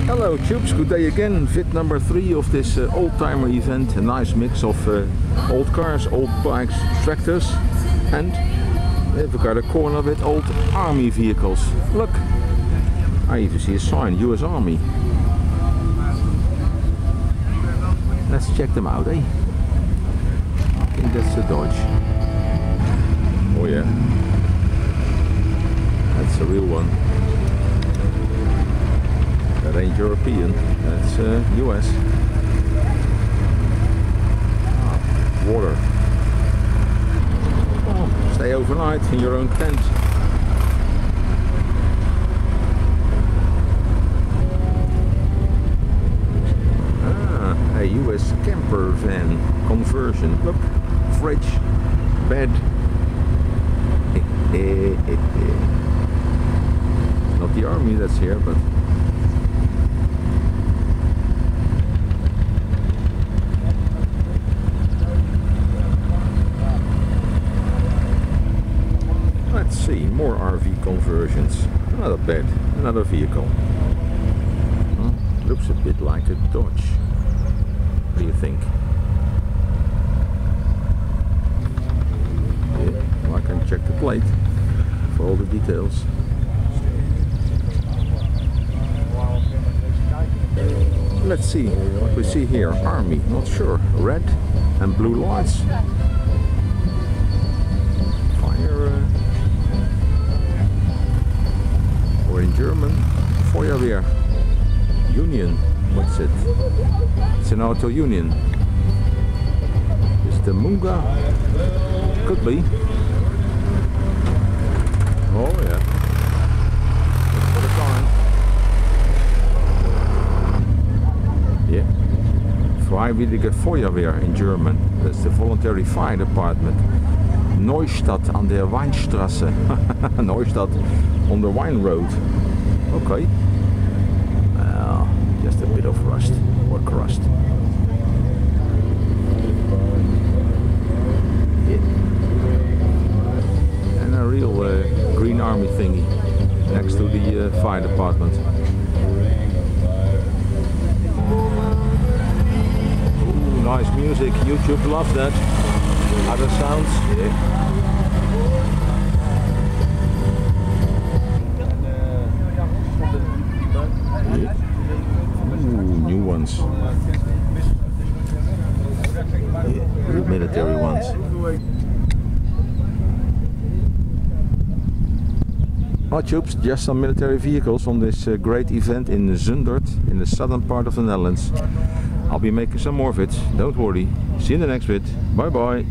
Hello tubes, good day again. Vid number 3 of this old-timer event. A nice mix of old cars, old bikes, tractors, and we've got a corner with old army vehicles. Look, I even see a sign, US Army. Let's check them out, eh? I think that's a Dodge. Oh yeah, that's a real one. That ain't European, that's US. Water. Oh, stay overnight in your own tent. A US camper van conversion. Look, fridge, bed. Not the army that's here, but let's see, more RV conversions. Another bed, another vehicle. Looks a bit like a Dodge. What do you think? Yeah, well, I can check the plate for all the details. Let's see what we see here. Army, not sure. Red and blue lights. Fire. Or in German, Feuerwehr. Union. What's it? It's an auto union. Is the Munga? Could be. Oh yeah. That's for the car. Yeah. Freiwillige Feuerwehr in German. That's the voluntary fire department. Neustadt an der Weinstraße. Neustadt on the Wine Road. Okay. Just a bit of rust or crust. Yeah. And a real green army thingy next to the fire department. Ooh, nice music. YouTube loves that. Other sounds. Yeah. New ones. Yeah, real military ones. Well, tubes, just some military vehicles on this great event in Zundert, in the southern part of the Netherlands. I'll be making some more vids, don't worry. See you in the next vid. Bye bye.